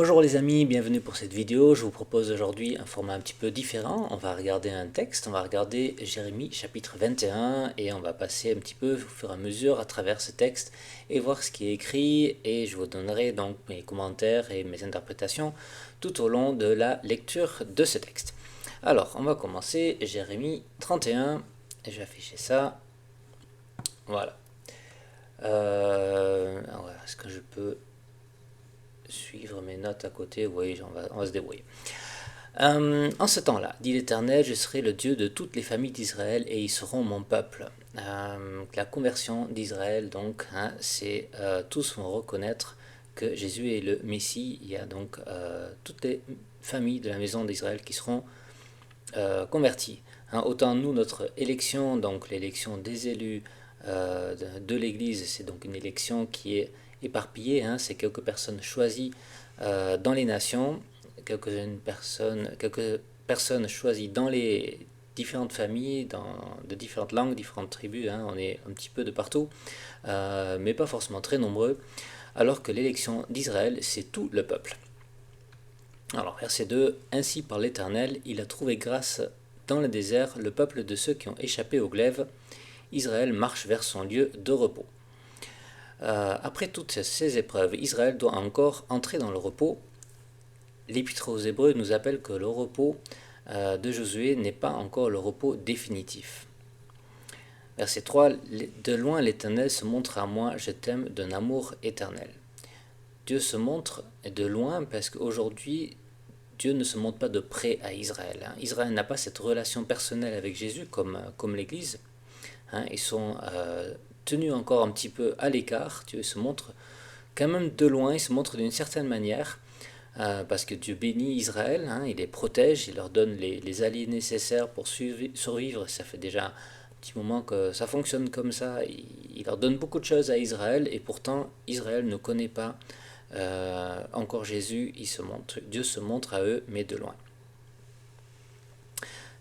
Bonjour les amis, bienvenue pour cette vidéo. Je vous propose aujourd'hui un format un petit peu différent. On va regarder un texte, on va regarder Jérémie chapitre 21 et on va passer un petit peu au fur et à mesure à travers ce texte et voir ce qui est écrit, et je vous donnerai donc mes commentaires et mes interprétations tout au long de la lecture de ce texte. Alors, on va commencer Jérémie 31 et je vais afficher ça. Voilà. Est-ce que je peux suivre mes notes à côté? Oui, on va se débrouiller. En ce temps-là, dit l'Éternel, je serai le Dieu de toutes les familles d'Israël et ils seront mon peuple. La conversion d'Israël, donc, c'est tous vont reconnaître que Jésus est le Messie. Il y a donc toutes les familles de la maison d'Israël qui seront converties. Autant nous, notre élection, donc l'élection des élus de l'Église, c'est donc une élection qui est éparpillée, c'est quelques personnes choisies dans les nations, quelques personnes choisies dans les différentes familles, de différentes langues, différentes tribus, on est un petit peu de partout, mais pas forcément très nombreux, alors que l'élection d'Israël, c'est tout le peuple. Alors, verset 2, ainsi par l'Éternel, il a trouvé grâce dans le désert le peuple de ceux qui ont échappé au glaive. Israël marche vers son lieu de repos. Après toutes ces épreuves, Israël doit encore entrer dans le repos. L'Épître aux Hébreux nous appelle que le repos de Josué n'est pas encore le repos définitif. Verset 3, de loin l'Éternel se montre à moi, je t'aime d'un amour éternel. Dieu se montre de loin parce qu'aujourd'hui, Dieu ne se montre pas de près à Israël. Israël n'a pas cette relation personnelle avec Jésus comme l'Église. Ils sont tenus encore un petit peu à l'écart. Dieu se montre quand même de loin, il se montre d'une certaine manière, parce que Dieu bénit Israël, il les protège, il leur donne les alliés nécessaires pour survivre. Ça fait déjà un petit moment que ça fonctionne comme ça. Il leur donne beaucoup de choses à Israël, et pourtant Israël ne connaît pas encore Jésus. Dieu se montre à eux, mais de loin.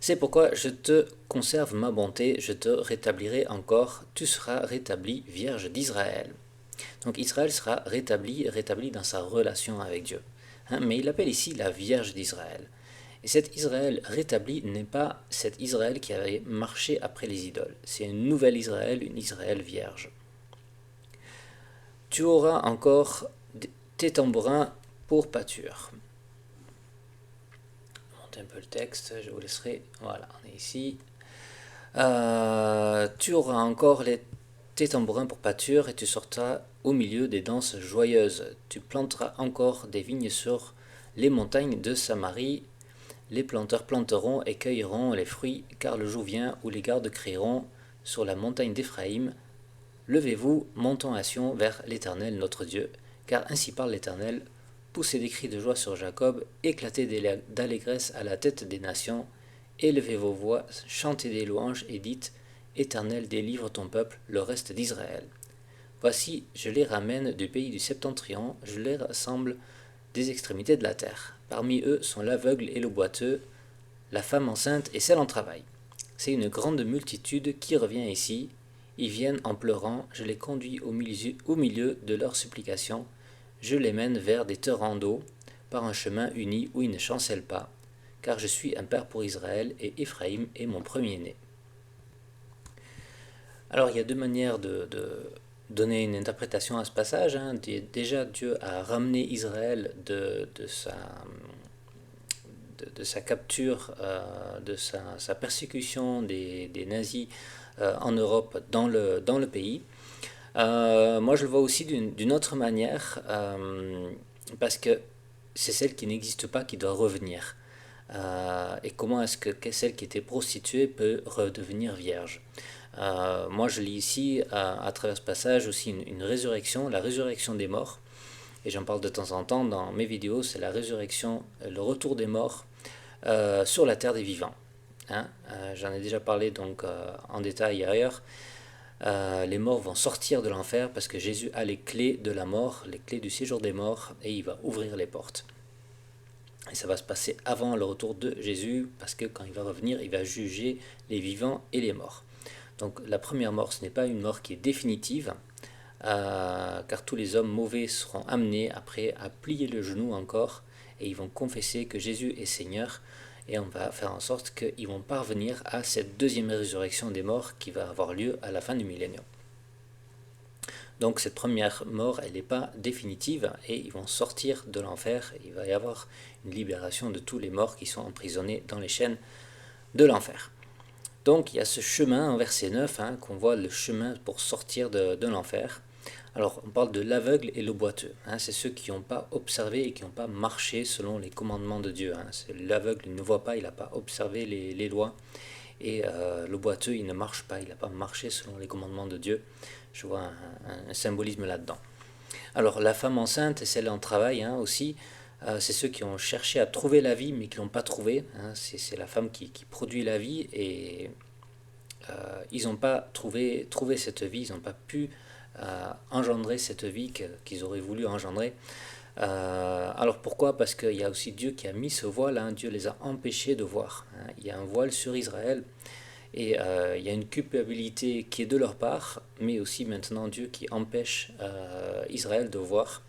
C'est pourquoi je te conserve ma bonté, je te rétablirai encore, tu seras rétabli, vierge d'Israël. Donc Israël sera rétabli dans sa relation avec Dieu. Mais il appelle ici la vierge d'Israël. Et cet Israël rétabli n'est pas cet Israël qui avait marché après les idoles. C'est une nouvelle Israël, une Israël vierge. Tu auras encore tes tambourins pour pâture. Un peu le texte, je vous laisserai. Voilà, on est ici. Tu auras encore tes tambourins pour pâture et tu sortiras au milieu des danses joyeuses. Tu planteras encore des vignes sur les montagnes de Samarie. Les planteurs planteront et cueilleront les fruits, car le jour vient où les gardes crieront sur la montagne d'Éphraïm. Levez-vous, montons à Sion vers l'Éternel notre Dieu, car ainsi parle l'Éternel. Poussez des cris de joie sur Jacob, éclatez d'allégresse à la tête des nations, élevez vos voix, chantez des louanges et dites, Éternel, délivre ton peuple, le reste d'Israël. Voici, je les ramène du pays du septentrion, je les rassemble des extrémités de la terre. Parmi eux sont l'aveugle et le boiteux, la femme enceinte et celle en travail. C'est une grande multitude qui revient ici. Ils viennent en pleurant, je les conduis au milieu de leurs supplications. Je les mène vers des torrents d'eau, par un chemin uni où ils ne chancellent pas, car je suis un père pour Israël, et Éphraïm est mon premier-né. Alors il y a deux manières de donner une interprétation à ce passage. Déjà, Dieu a ramené Israël de sa capture, de sa persécution des nazis en Europe dans le pays. Moi, je le vois aussi d'une autre manière, parce que c'est celle qui n'existe pas qui doit revenir. Et comment est-ce que celle qui était prostituée peut redevenir vierge? Moi, je lis ici, à travers ce passage, aussi une résurrection, la résurrection des morts. Et j'en parle de temps en temps dans mes vidéos, c'est la résurrection, le retour des morts sur la terre des vivants. J'en ai déjà parlé donc en détail ailleurs. Les morts vont sortir de l'enfer parce que Jésus a les clés de la mort, les clés du séjour des morts, et il va ouvrir les portes. Et ça va se passer avant le retour de Jésus, parce que quand il va revenir, il va juger les vivants et les morts. Donc la première mort, ce n'est pas une mort qui est définitive, car tous les hommes mauvais seront amenés après à plier le genou encore, et ils vont confesser que Jésus est Seigneur, et on va faire en sorte qu'ils vont parvenir à cette deuxième résurrection des morts qui va avoir lieu à la fin du millénium. Donc cette première mort, elle n'est pas définitive, et ils vont sortir de l'enfer, il va y avoir une libération de tous les morts qui sont emprisonnés dans les chaînes de l'enfer. Donc il y a ce chemin en verset 9, qu'on voit le chemin pour sortir de l'enfer. Alors on parle de l'aveugle et le boiteux, c'est ceux qui n'ont pas observé et qui n'ont pas marché selon les commandements de Dieu. L'aveugle, il ne voit pas, il n'a pas observé les lois, et le boiteux, il ne marche pas, il n'a pas marché selon les commandements de Dieu. Je vois un symbolisme là-dedans. Alors la femme enceinte et celle en travail aussi, c'est ceux qui ont cherché à trouver la vie mais qui l'ont pas trouvé. C'est la femme qui produit la vie, et ils n'ont pas trouvé cette vie, ils n'ont pas pu engendrer cette vie qu'ils auraient voulu engendrer. Alors pourquoi? Parce qu'il y a aussi Dieu qui a mis ce voile, Dieu les a empêchés de voir. Il y a un voile sur Israël, et il y a une culpabilité qui est de leur part, mais aussi maintenant Dieu qui empêche Israël de voir.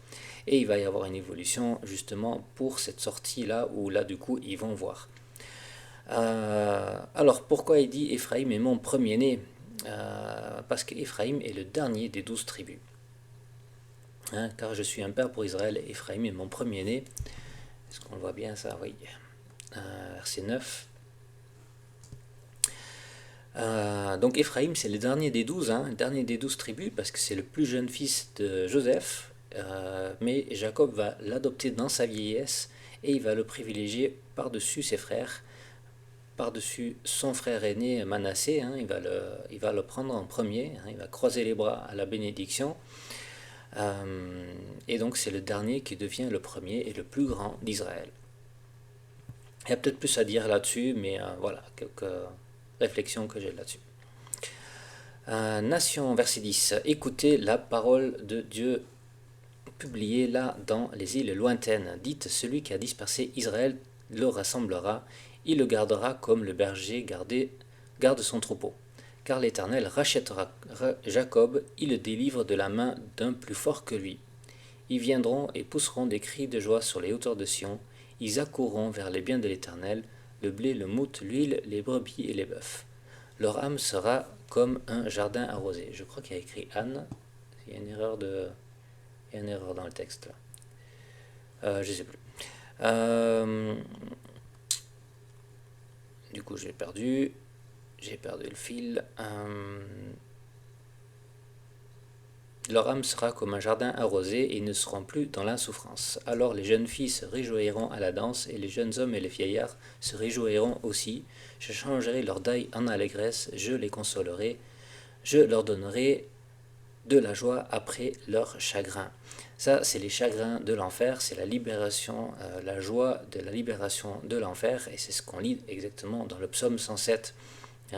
Et il va y avoir une évolution justement pour cette sortie-là, où là du coup ils vont voir. Alors pourquoi il dit Éphraïm est mon premier-né? Parce qu'Éphraïm est le dernier des 12 tribus. Car je suis un père pour Israël, Éphraïm est mon premier-né. Est-ce qu'on le voit bien ça? Oui. Verset 9. Donc Éphraïm, c'est le dernier des 12, le dernier des 12 tribus, parce que c'est le plus jeune fils de Joseph, mais Jacob va l'adopter dans sa vieillesse, et il va le privilégier par-dessus ses frères, par-dessus son frère aîné Manassé. Il va le prendre en premier, il va croiser les bras à la bénédiction, et donc c'est le dernier qui devient le premier et le plus grand d'Israël. Il y a peut-être plus à dire là-dessus, mais voilà, quelques réflexion que j'ai là-dessus. Nation, verset 10. Écoutez la parole de Dieu publiée là dans les îles lointaines. Dites, celui qui a dispersé Israël le rassemblera, il le gardera comme le berger garde son troupeau. Car l'Éternel rachètera Jacob, il le délivre de la main d'un plus fort que lui. Ils viendront et pousseront des cris de joie sur les hauteurs de Sion, ils accourront vers les biens de l'Éternel, le blé, le mout, l'huile, les brebis et les bœufs. Leur âme sera comme un jardin arrosé. Je crois qu'il y a écrit Anne. Il y a une erreur dans le texte là. Je sais plus. Du coup, j'ai perdu le fil. Leur âme sera comme un jardin arrosé, et ils ne seront plus dans l'insouffrance. Alors les jeunes filles se réjouiront à la danse, et les jeunes hommes et les vieillards se réjouiront aussi. Je changerai leur deuil en allégresse, je les consolerai, je leur donnerai de la joie après leur chagrin. Ça, c'est les chagrins de l'enfer, c'est la libération, la joie de la libération de l'enfer, et c'est ce qu'on lit exactement dans le psaume 107.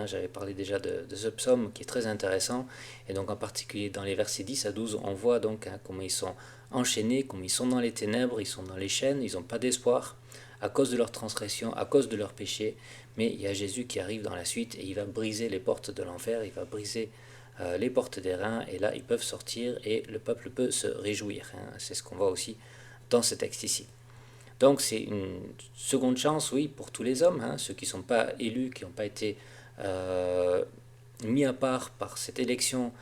J'avais parlé déjà de ce psaume qui est très intéressant, et donc en particulier dans les versets 10 à 12, on voit donc comment ils sont enchaînés, comment ils sont dans les ténèbres, ils sont dans les chaînes, ils n'ont pas d'espoir à cause de leur transgression, à cause de leur péché, mais il y a Jésus qui arrive dans la suite, et il va briser les portes de l'enfer, il va briser les portes des reins, et là ils peuvent sortir, et le peuple peut se réjouir. C'est ce qu'on voit aussi dans ce texte ici. Donc c'est une seconde chance, oui, pour tous les hommes, ceux qui ne sont pas élus, qui n'ont pas été mis à part par cette élection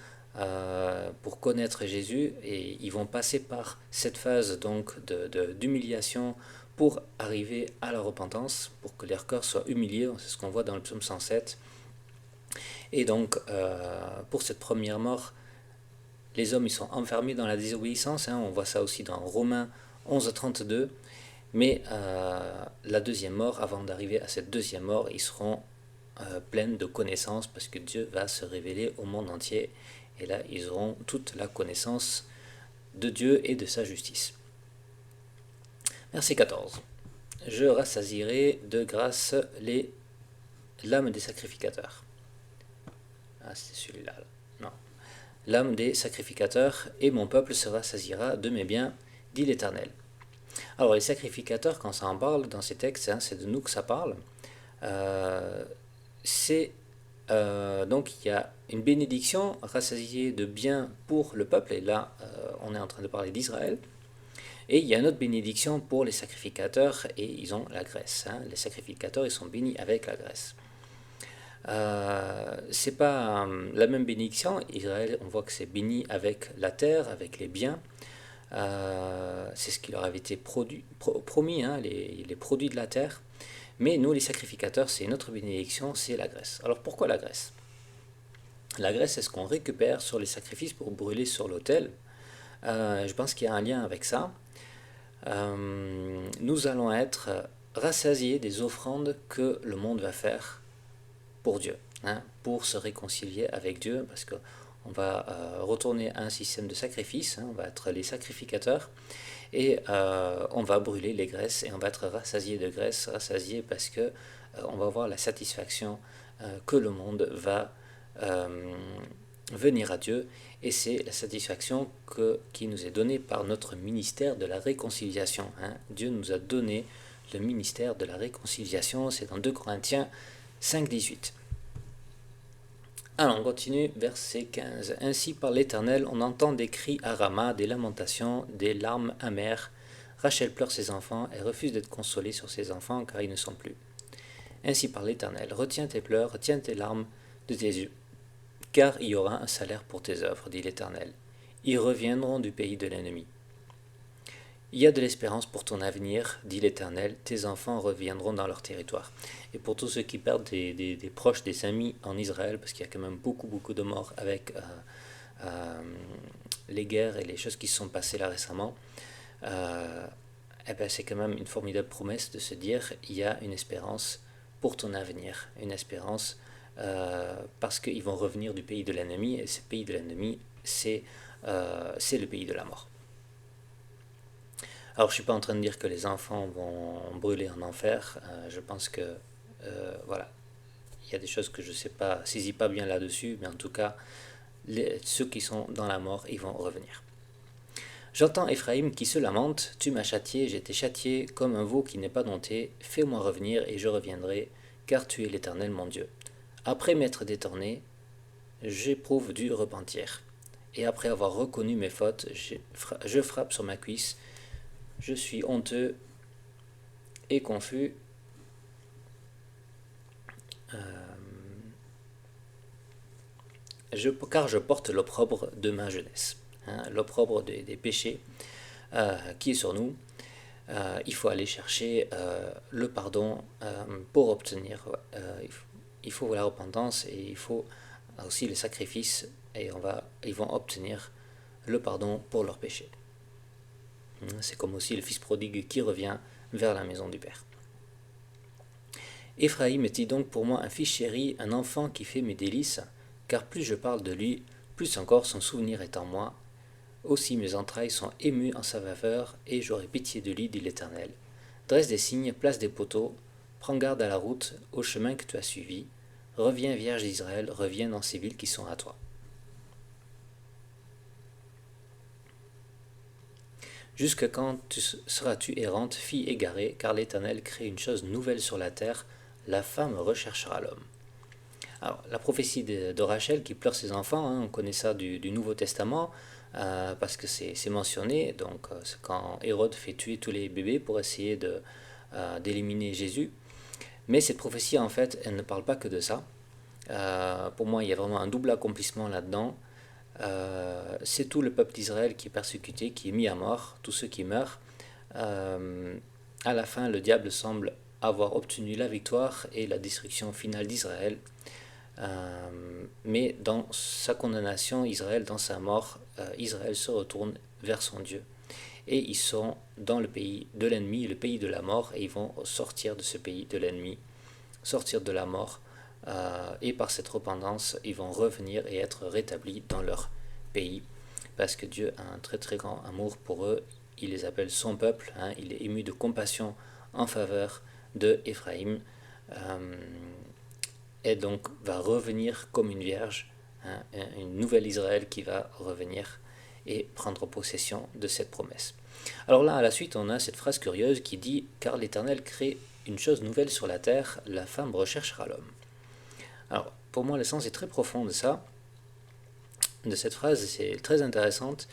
pour connaître Jésus, et ils vont passer par cette phase donc d'humiliation pour arriver à la repentance, pour que leur cœur soit humilié. C'est ce qu'on voit dans le psaume 107. Et donc pour cette première mort, les hommes ils sont enfermés dans la désobéissance, on voit ça aussi dans Romains 11:32, mais la deuxième mort, avant d'arriver à cette deuxième mort, ils seront pleines de connaissances, parce que Dieu va se révéler au monde entier, et là ils auront toute la connaissance de Dieu et de sa justice. Verset 14. Je rassasierai de grâce l'âme des sacrificateurs. Ah, c'est celui-là. Non. L'âme des sacrificateurs, et mon peuple se rassasiera de mes biens, dit l'Éternel. Alors les sacrificateurs, quand ça en parle dans ces textes, c'est de nous que ça parle. C'est donc il y a une bénédiction rassasiée de biens pour le peuple, et là on est en train de parler d'Israël. Et il y a une autre bénédiction pour les sacrificateurs, et ils ont la graisse. Les sacrificateurs, ils sont bénis avec la graisse. C'est pas la même bénédiction. Israël, on voit que c'est béni avec la terre, avec les biens. C'est ce qui leur avait été promis, les produits de la terre. Mais nous, les sacrificateurs, c'est une autre bénédiction, c'est la graisse. Alors pourquoi la graisse? La graisse, c'est ce qu'on récupère sur les sacrifices pour brûler sur l'autel. Je pense qu'il y a un lien avec ça. Nous allons être rassasiés des offrandes que le monde va faire pour Dieu, pour se réconcilier avec Dieu, parce qu'on va retourner à un système de sacrifice, on va être les sacrificateurs, et on va brûler les graisses, et on va être rassasié de graisse, rassasié parce que on va avoir la satisfaction que le monde va venir à Dieu, et c'est la satisfaction qui nous est donnée par notre ministère de la réconciliation. Dieu nous a donné le ministère de la réconciliation, c'est dans 2 Corinthiens 5,18. Alors on continue, verset 15. Ainsi par l'Éternel, on entend des cris à Rama, des lamentations, des larmes amères. Rachel pleure ses enfants et refuse d'être consolée sur ses enfants car ils ne sont plus. Ainsi par l'Éternel, retiens tes pleurs, retiens tes larmes de tes yeux, car il y aura un salaire pour tes œuvres, dit l'Éternel. Ils reviendront du pays de l'ennemi. Il y a de l'espérance pour ton avenir, dit l'Éternel, tes enfants reviendront dans leur territoire. Et pour tous ceux qui perdent des proches, des amis en Israël, parce qu'il y a quand même beaucoup de morts avec les guerres et les choses qui se sont passées là récemment, c'est quand même une formidable promesse de se dire, il y a une espérance pour ton avenir, une espérance parce qu'ils vont revenir du pays de l'ennemi, et ce pays de l'ennemi, c'est le pays de la mort. Alors je ne suis pas en train de dire que les enfants vont brûler en enfer, je pense que voilà, il y a des choses que je ne saisis pas bien là-dessus, mais en tout cas, ceux qui sont dans la mort, ils vont revenir. J'entends Éphraïm qui se lamente, tu m'as châtié, j'étais châtié comme un veau qui n'est pas dompté, fais-moi revenir et je reviendrai, car tu es l'Éternel mon Dieu. Après m'être détourné, j'éprouve du repentir. Et après avoir reconnu mes fautes, je frappe sur ma cuisse. Je suis honteux et confus. Car je porte l'opprobre de ma jeunesse. L'opprobre des péchés qui est sur nous. Il faut aller chercher le pardon pour obtenir. Il faut la repentance et il faut aussi le sacrifice, et ils vont obtenir le pardon pour leurs péchés. C'est comme aussi le fils prodigue qui revient vers la maison du Père. Éphraïm était donc pour moi un fils chéri, un enfant qui fait mes délices, car plus je parle de lui, plus encore son souvenir est en moi. Aussi mes entrailles sont émues en sa faveur, et j'aurai pitié de lui, dit l'Éternel. Dresse des signes, place des poteaux, prends garde à la route, au chemin que tu as suivi. Reviens, Vierge d'Israël, reviens dans ces villes qui sont à toi. Jusque quand seras-tu errante, fille égarée, car l'Éternel crée une chose nouvelle sur la terre, la femme recherchera l'homme. Alors, la prophétie de Rachel qui pleure ses enfants, on connaît ça du Nouveau Testament, parce que c'est mentionné, donc c'est quand Hérode fait tuer tous les bébés pour essayer d'éliminer Jésus. Mais cette prophétie, en fait, elle ne parle pas que de ça. Pour moi, il y a vraiment un double accomplissement là-dedans. C'est tout le peuple d'Israël qui est persécuté, qui est mis à mort, tous ceux qui meurent. À la fin, le diable semble avoir obtenu la victoire et la destruction finale d'Israël. Mais dans sa condamnation, Israël, dans sa mort, Israël se retourne vers son Dieu. Et ils sont dans le pays de l'ennemi, le pays de la mort, et ils vont sortir de ce pays de l'ennemi, sortir de la mort, et par cette repentance, ils vont revenir et être rétablis dans leur pays, parce que Dieu a un très très grand amour pour eux. Il les appelle son peuple, il est ému de compassion en faveur de Éphraïm, et donc va revenir comme une vierge, une nouvelle Israël qui va revenir et prendre possession de cette promesse. Alors là, à la suite, on a cette phrase curieuse qui dit « Car l'Éternel crée une chose nouvelle sur la terre, la femme recherchera l'homme ». Alors, pour moi, le sens est très profond de ça, de cette phrase, c'est très intéressante.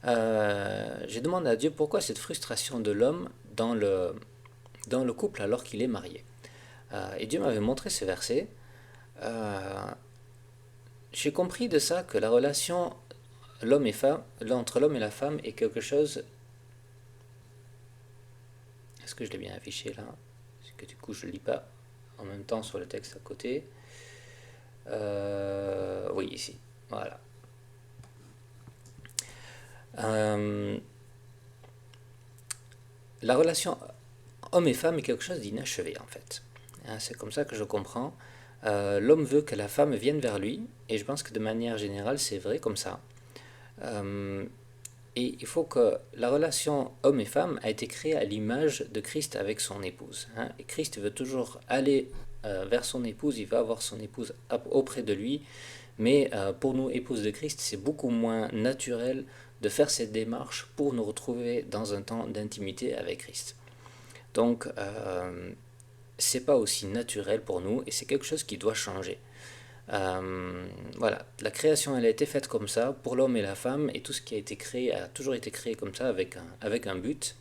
J'ai demandé à Dieu pourquoi cette frustration de l'homme dans le couple alors qu'il est marié. Et Dieu m'avait montré ce verset. Euh, j'ai compris de ça que la relation l'homme et femme, entre l'homme et la femme est quelque chose. Est-ce que je l'ai bien affiché là? Parce que du coup je ne lis pas en même temps sur le texte à côté. Oui, ici. Voilà. Euh, la relation homme et femme est quelque chose d'inachevé en fait. Hein, c'est comme ça que je comprends. L'homme veut que la femme vienne vers lui, et je pense que de manière générale c'est vrai comme ça. Euh, et il faut que la relation homme et femme a été créée à l'image de Christ avec son épouse. Hein. Et Christ veut toujours aller vers son épouse, il va avoir son épouse auprès de lui, mais pour nous, épouses de Christ, c'est beaucoup moins naturel de faire cette démarche pour nous retrouver dans un temps d'intimité avec Christ. Donc, c'est pas aussi naturel pour nous et c'est quelque chose qui doit changer. Voilà, la création elle a été faite comme ça pour l'homme et la femme et tout ce qui a été créé a toujours été créé comme ça avec un but.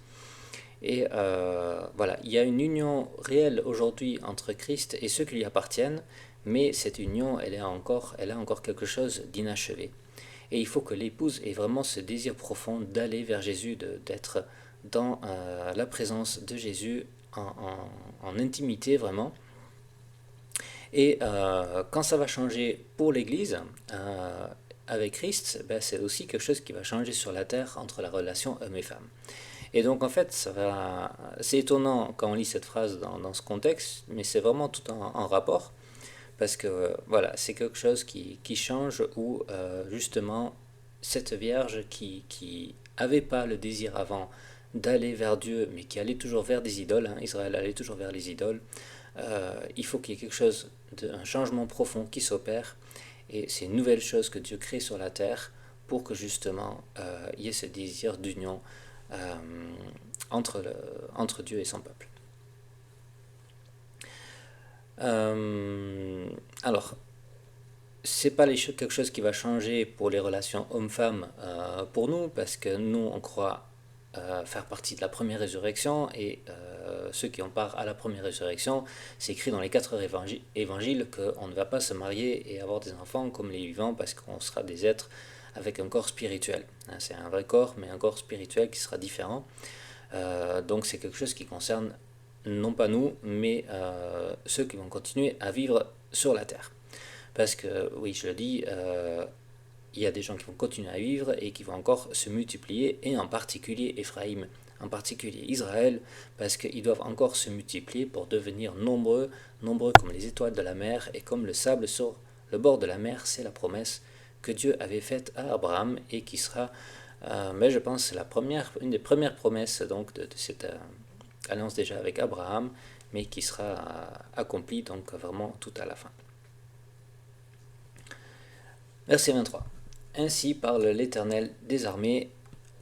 Et voilà, il y a une union réelle aujourd'hui entre Christ et ceux qui lui appartiennent, mais cette union elle a encore quelque chose d'inachevé. Et il faut que l'épouse ait vraiment ce désir profond d'aller vers Jésus, d'être dans la présence de Jésus en intimité vraiment. Et quand ça va changer pour l'Église, avec Christ, ben, c'est aussi quelque chose qui va changer sur la terre entre la relation homme et femme. Et donc en fait, c'est étonnant quand on lit cette phrase dans ce contexte, mais c'est vraiment tout en rapport, parce que voilà, c'est quelque chose qui change où justement cette Vierge qui avait pas le désir avant d'aller vers Dieu, mais qui allait toujours vers des idoles, hein, Israël allait toujours vers les idoles, il faut qu'il y ait quelque chose, un changement profond qui s'opère, et c'est une nouvelle chose que Dieu crée sur la terre pour que justement il y ait ce désir d'union euh, entre Dieu et son peuple. Euh, alors, c'est pas quelque chose qui va changer pour les relations hommes-femmes pour nous, parce que nous, on croit faire partie de la première résurrection, et ceux qui ont part à la première résurrection, c'est écrit dans les 4 évangiles qu'on ne va pas se marier et avoir des enfants comme les vivants, parce qu'on sera des êtres avec un corps spirituel. Hein, c'est un vrai corps, mais un corps spirituel qui sera différent. Donc c'est quelque chose qui concerne non pas nous, mais ceux qui vont continuer à vivre sur la terre. Parce que, oui, je le dis, il y a des gens qui vont continuer à vivre et qui vont encore se multiplier, et en particulier Éphraïm, en particulier Israël, parce qu'ils doivent encore se multiplier pour devenir nombreux, nombreux comme les étoiles de la mer et comme le sable sur le bord de la mer. C'est la promesse que Dieu avait faite à Abraham et qui sera, mais je pense, une des premières promesses donc de cette alliance déjà avec Abraham, mais qui sera accomplie donc vraiment tout à la fin. Verset 23. Ainsi parle l'Éternel des armées,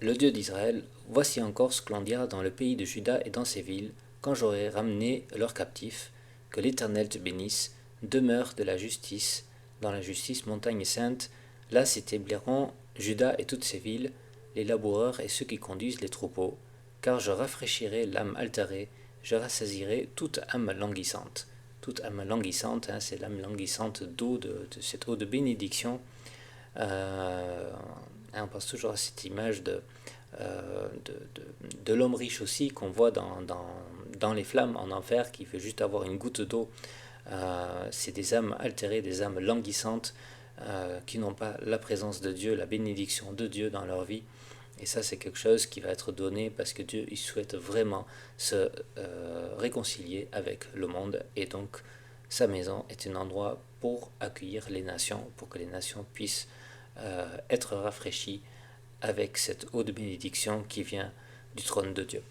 le Dieu d'Israël. Voici encore ce que l'on dira dans le pays de Juda et dans ses villes, quand j'aurai ramené leurs captifs. Que l'Éternel te bénisse, demeure de la justice, dans la justice montagne sainte. Là s'établiront Juda et toutes ses villes, les laboureurs et ceux qui conduisent les troupeaux. Car je rafraîchirai l'âme altérée, je rassasirai toute âme languissante. Toute âme languissante, hein, c'est l'âme languissante d'eau, de cette eau de bénédiction. On pense toujours à cette image de l'homme riche aussi qu'on voit dans les flammes en enfer, qui veut juste avoir une goutte d'eau. C'est des âmes altérées, des âmes languissantes qui n'ont pas la présence de Dieu, la bénédiction de Dieu dans leur vie. Et ça, c'est quelque chose qui va être donné parce que Dieu il souhaite vraiment se réconcilier avec le monde. Et donc, sa maison est un endroit pour accueillir les nations, pour que les nations puissent être rafraîchies avec cette eau de bénédiction qui vient du trône de Dieu.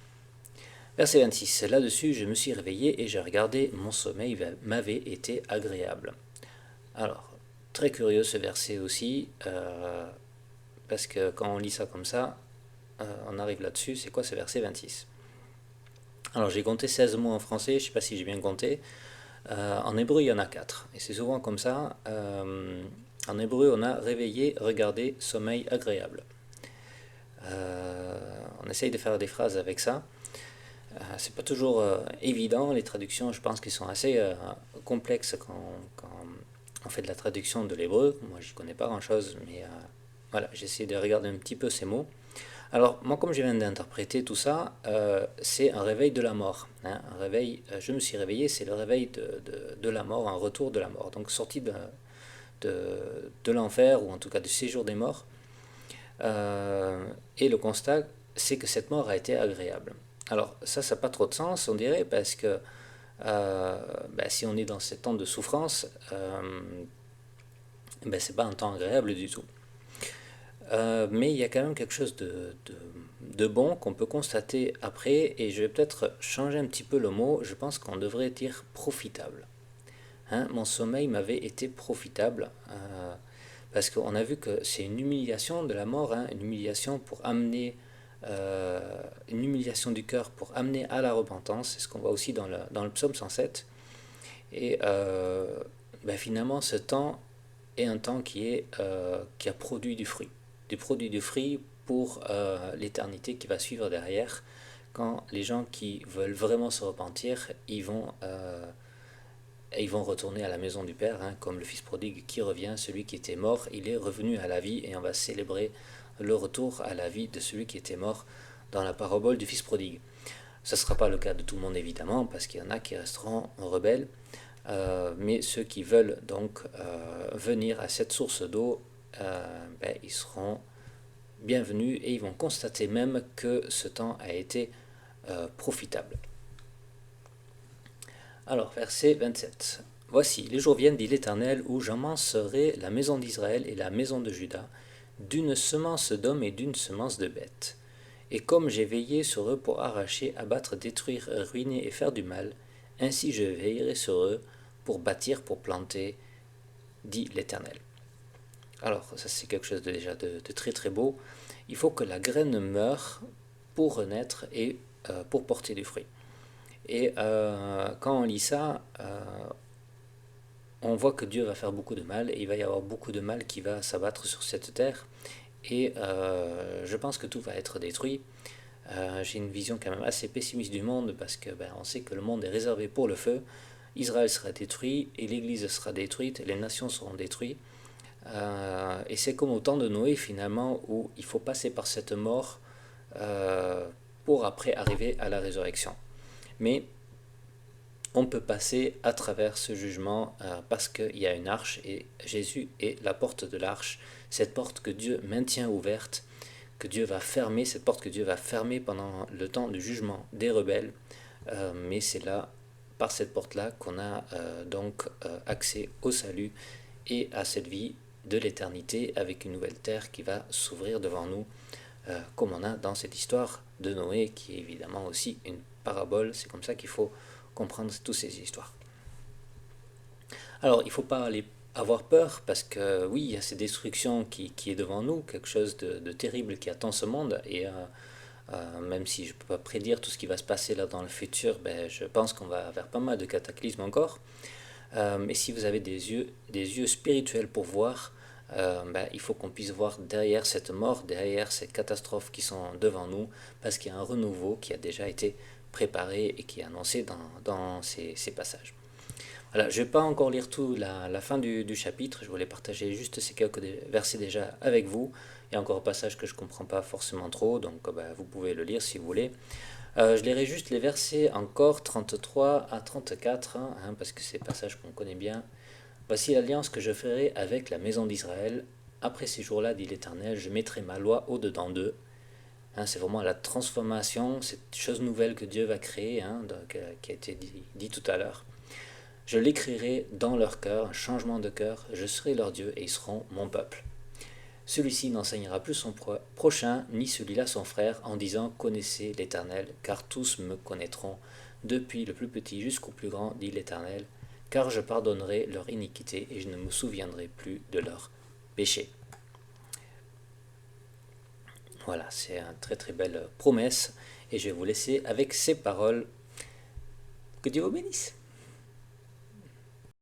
Verset 26. Là-dessus, je me suis réveillé et j'ai regardé, mon sommeil m'avait été agréable. Alors, très curieux ce verset aussi, parce que quand on lit ça comme ça, on arrive là-dessus. C'est quoi ce verset 26? Alors, j'ai compté 16 mots en français, je ne sais pas si j'ai bien compté. En hébreu, il y en a 4. Et c'est souvent comme ça. En hébreu, on a réveillé, regardé, sommeil agréable. On essaye de faire des phrases avec ça. C'est pas toujours évident. Les traductions, je pense qu'ils sont assez complexes quand on fait de la traduction de l'hébreu. Moi, j'y connais pas grand-chose, mais voilà, j'essaie de regarder un petit peu ces mots. Alors, moi, comme je viens d'interpréter tout ça, c'est un réveil de la mort. Hein, un réveil, je me suis réveillé, c'est le réveil de la mort, un retour de la mort. Donc, sorti de l'enfer, ou en tout cas du séjour des morts. Et le constat, c'est que cette mort a été agréable. Alors, ça n'a pas trop de sens, on dirait, parce que si on est dans ces temps de souffrance, c'est pas un temps agréable du tout. Mais il y a quand même quelque chose de bon qu'on peut constater après, et je vais peut-être changer un petit peu le mot. Je pense qu'on devrait dire profitable. Hein, mon sommeil m'avait été profitable, parce qu'on a vu que c'est une humiliation de la mort, hein, une humiliation pour amener, une humiliation du cœur pour amener à la repentance. C'est ce qu'on voit aussi dans le psaume 107. Et finalement, ce temps est un temps qui a produit du fruit. Du fruit pour l'éternité qui va suivre derrière, quand les gens qui veulent vraiment se repentir, ils vont retourner à la maison du Père, hein, comme le fils prodigue qui revient, celui qui était mort, il est revenu à la vie, et on va célébrer le retour à la vie de celui qui était mort dans la parabole du fils prodigue. Ce ne sera pas le cas de tout le monde évidemment, parce qu'il y en a qui resteront rebelles, mais ceux qui veulent donc venir à cette source d'eau, ils seront bienvenus, et ils vont constater même que ce temps a été profitable. Alors, verset 27. Voici, les jours viennent, dit l'Éternel, où j'emmancerai la maison d'Israël et la maison de Juda, d'une semence d'homme et d'une semence de bête. Et comme j'ai veillé sur eux pour arracher, abattre, détruire, ruiner et faire du mal, ainsi je veillerai sur eux pour bâtir, pour planter, dit l'Éternel. Alors, ça c'est quelque chose de très très beau. Il faut que la graine meure pour renaître et pour porter du fruit. Et quand on lit ça, on voit que Dieu va faire beaucoup de mal, et il va y avoir beaucoup de mal qui va s'abattre sur cette terre. Et je pense que tout va être détruit. J'ai une vision quand même assez pessimiste du monde, parce que on sait que le monde est réservé pour le feu. Israël sera détruit, et l'Église sera détruite, et les nations seront détruites. Et c'est comme au temps de Noé finalement, où il faut passer par cette mort pour après arriver à la résurrection. Mais on peut passer à travers ce jugement parce qu'il y a une arche, et Jésus est la porte de l'arche, cette porte que Dieu maintient ouverte, que Dieu va fermer, cette porte que Dieu va fermer pendant le temps du jugement des rebelles. Mais c'est là, par cette porte-là, qu'on a accès au salut et à cette vie de l'éternité, avec une nouvelle terre qui va s'ouvrir devant nous, comme on a dans cette histoire de Noé, qui est évidemment aussi une parabole. C'est comme ça qu'il faut comprendre toutes ces histoires. Alors, il ne faut pas avoir peur, parce que oui, il y a cette destruction qui est devant nous, quelque chose de terrible qui attend ce monde, et même si je ne peux pas prédire tout ce qui va se passer là dans le futur, je pense qu'on va vers pas mal de cataclysmes encore. Mais si vous avez des yeux spirituels pour voir, il faut qu'on puisse voir derrière cette mort, derrière ces catastrophes qui sont devant nous, parce qu'il y a un renouveau qui a déjà été préparé et qui est annoncé dans ces passages. Voilà, je ne vais pas encore lire tout la fin du chapitre, je voulais partager juste ces quelques versets déjà avec vous. Il y a encore un passage que je ne comprends pas forcément trop, donc vous pouvez le lire si vous voulez. Je lirai juste les versets encore 33 à 34, parce que c'est des passages qu'on connaît bien. Voici l'alliance que je ferai avec la maison d'Israël. Après ces jours-là, dit l'Éternel, je mettrai ma loi au-dedans d'eux. C'est vraiment la transformation, cette chose nouvelle que Dieu va créer, qui a été dit tout à l'heure. Je l'écrirai dans leur cœur, un changement de cœur. Je serai leur Dieu et ils seront mon peuple. Celui-ci n'enseignera plus son prochain, ni celui-là son frère, en disant « Connaissez l'Éternel, car tous me connaîtront, depuis le plus petit jusqu'au plus grand, dit l'Éternel, car je pardonnerai leur iniquité et je ne me souviendrai plus de leur péché. » Voilà, c'est une très très belle promesse, et je vais vous laisser avec ces paroles. Que Dieu vous bénisse.